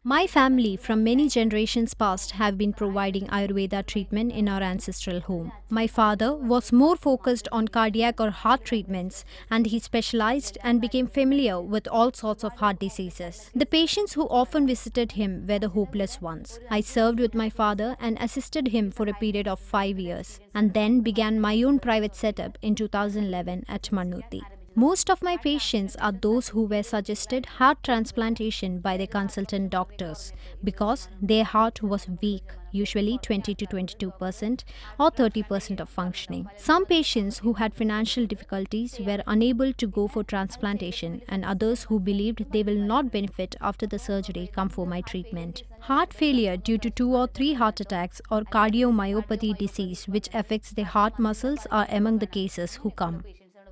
My family, from many generations past, have been providing Ayurveda treatment in our ancestral home. My father was more focused on cardiac or heart treatments, and he specialized and became familiar with all sorts of heart diseases. The patients who often visited him were the hopeless ones. I served with my father and assisted him for a period of 5 years, and then began my own private setup in 2011 at Manuti. Most of my patients are those who were suggested heart transplantation by their consultant doctors because their heart was weak, usually 20 to 22% or 30% of functioning. Some patients who had financial difficulties were unable to go for transplantation, and others who believed they will not benefit after the surgery come for my treatment. Heart failure due to 2 or 3 heart attacks or cardiomyopathy disease which affects the heart muscles are among the cases who come.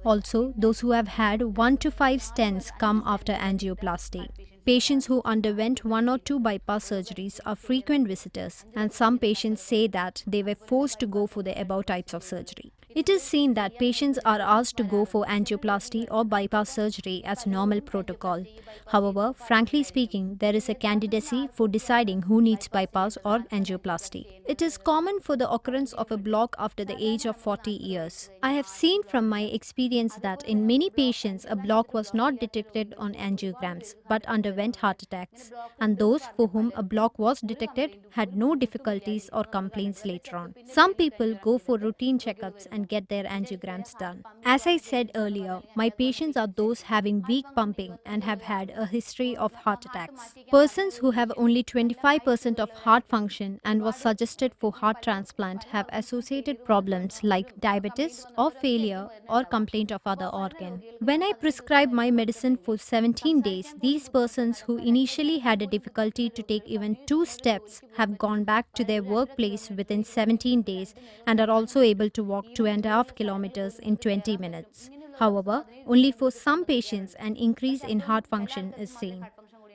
Also, those who have had 1 to 5 stents come after angioplasty. Patients who underwent 1 or 2 bypass surgeries are frequent visitors, and some patients say that they were forced to go for the above types of surgery. It is seen that patients are asked to go for angioplasty or bypass surgery as normal protocol. However, frankly speaking, there is a candidacy for deciding who needs bypass or angioplasty. It is common for the occurrence of a block after the age of 40 years. I have seen from my experience that in many patients a block was not detected on angiograms but underwent heart attacks, and those for whom a block was detected had no difficulties or complaints later on. Some people go for routine checkups and get their angiograms done. As I said earlier, my patients are those having weak pumping and have had a history of heart attacks. Persons who have only 25% of heart function and was suggested for heart transplant have associated problems like diabetes or failure or complaint of other organ. When I prescribe my medicine for 17 days, these persons who initially had a difficulty to take even 2 steps have gone back to their workplace within 17 days and are also able to walk 2.5 kilometers in 20 minutes. However, only for some patients an increase in heart function is seen.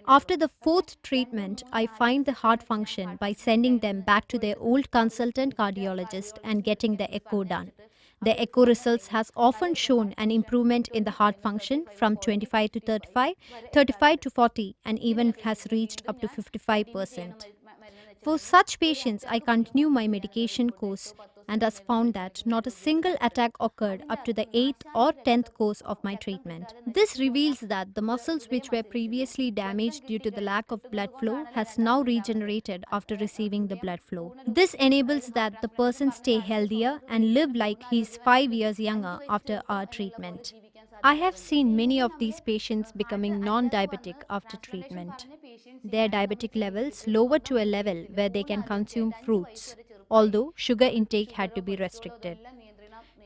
After the fourth treatment, I find the heart function by sending them back to their old consultant cardiologist and getting the echo done. The echo results has often shown an improvement in the heart function from 25 to 35, 35 to 40, and even has reached up to 55%. For such patients, I continue my medication course and has found that not a single attack occurred up to the 8th or 10th course of my treatment. This reveals that the muscles which were previously damaged due to the lack of blood flow has now regenerated after receiving the blood flow. This enables that the person stay healthier and live like he is 5 years younger after our treatment. I have seen many of these patients becoming non-diabetic after treatment. Their diabetic levels lower to a level where they can consume fruits, although sugar intake had to be restricted.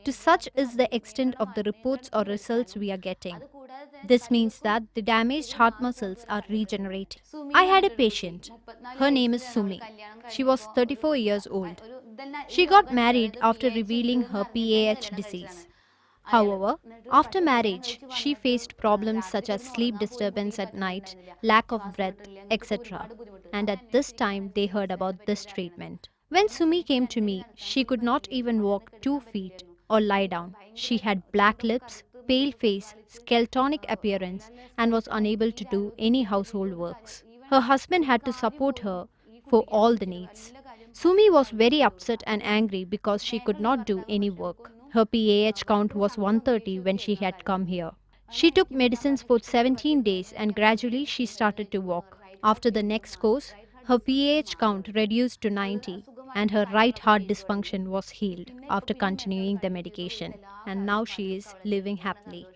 To such is the extent of the reports or results we are getting. This means that the damaged heart muscles are regenerating. I had a patient. Her name is Sumi. She was 34 years old. She got married after revealing her PAH disease. However, after marriage, she faced problems such as sleep disturbance at night, lack of breath, etc. And at this time, they heard about this treatment. When Sumi came to me, she could not even walk 2 feet or lie down. She had black lips, pale face, skeletonic appearance, and was unable to do any household works. Her husband had to support her for all the needs. Sumi was very upset and angry because she could not do any work. Her PAH count was 130 when she had come here. She took medicines for 17 days and gradually she started to walk. After the next course, her PAH count reduced to 90 and her right heart dysfunction was healed after continuing the medication, and now she is living happily.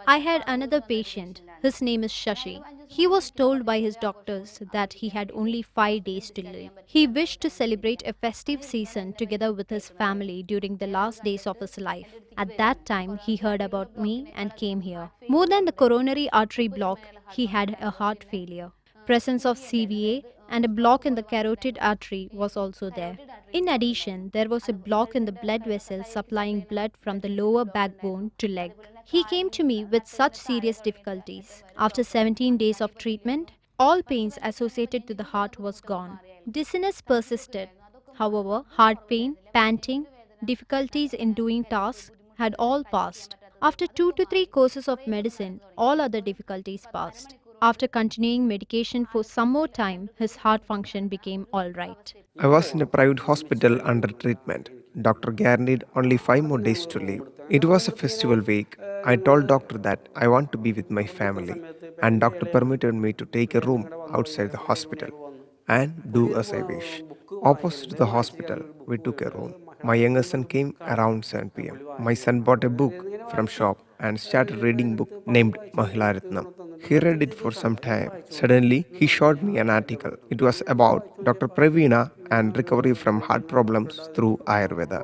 I had another patient. His name is Shashi. He was told by his doctors that he had only 5 days to live. He wished to celebrate a festive season together with his family during the last days of his life. At that time, he heard about me and came here. More than the coronary artery block, he had a heart failure. Presence of CVA and a block in the carotid artery was also there. In addition, there was a block in the blood vessel supplying blood from the lower backbone to leg. He came to me with such serious difficulties. After 17 days of treatment, all pains associated to the heart was gone. Dizziness persisted. However, heart pain, panting, difficulties in doing tasks had all passed. After 2 to 3 courses of medicine, all other difficulties passed. After continuing medication for some more time, his heart function became all right. I was in a private hospital under treatment. Doctor guaranteed only 5 more days to live. It was a festival week. I told doctor that I want to be with my family, and doctor permitted me to take a room outside the hospital and do as I wish. Opposite to the hospital, we took a room. My younger son came around 7 p.m. My son bought a book from shop and started reading book named Mahilaratnam. He read it for some time. Suddenly, he showed me an article. It was about Dr. Pravina and recovery from heart problems through Ayurveda.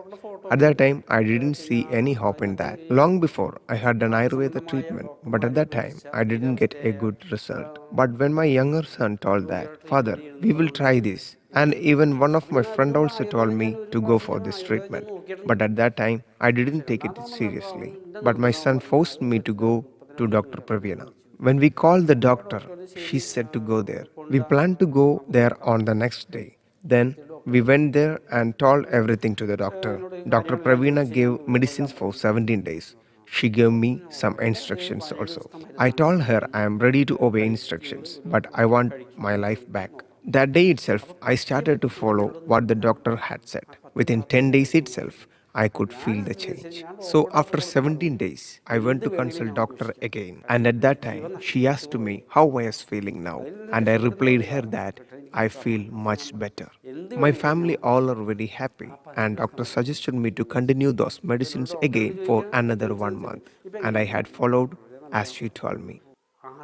At that time, I didn't see any hope in that. Long before, I had an Ayurveda treatment, but at that time, I didn't get a good result. But when my younger son told that, Father, we will try this. And even one of my friend also told me to go for this treatment. But at that time, I didn't take it seriously. But my son forced me to go to Dr. Pravina. When we called the doctor, she said to go there. We planned to go there on the next day. Then we went there and told everything to the doctor. Dr. Pravina gave medicines for 17 days. She gave me some instructions also. I told her I am ready to obey instructions, but I want my life back. That day itself, I started to follow what the doctor had said. Within 10 days itself, I could feel the change. So after 17 days, I went to consult doctor again. And at that time, she asked me how I was feeling now. And I replied her that I feel much better. My family all are very happy. And doctor suggested me to continue those medicines again for another 1 month. And I had followed as she told me.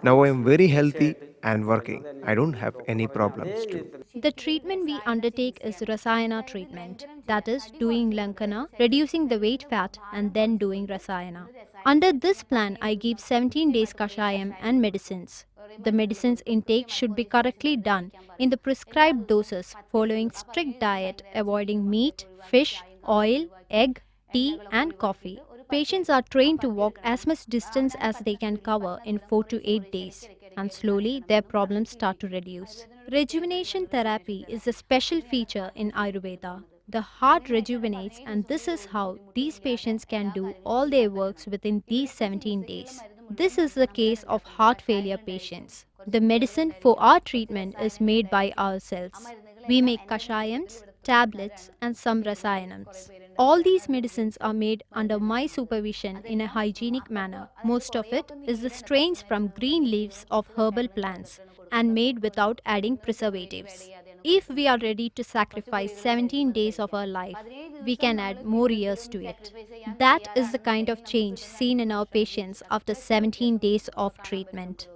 Now I am very healthy and working. I don't have any problems too. The treatment we undertake is Rasayana treatment, that is, doing Lankana, reducing the weight fat, and then doing Rasayana. Under this plan, I give 17 days Kashayam and medicines. The medicines intake should be correctly done in the prescribed doses, following strict diet, avoiding meat, fish, oil, egg, tea, and coffee. Patients are trained to walk as much distance as they can cover in 4 to 8 days, and slowly their problems start to reduce. Rejuvenation therapy is a special feature in Ayurveda. The heart rejuvenates, and this is how these patients can do all their works within these 17 days. This is the case of heart failure patients. The medicine for our treatment is made by ourselves. We make kashayams, tablets, and some rasayanams. All these medicines are made under my supervision in a hygienic manner. Most of it is the strains from green leaves of herbal plants and made without adding preservatives. If we are ready to sacrifice 17 days of our life, we can add more years to it. That is the kind of change seen in our patients after 17 days of treatment.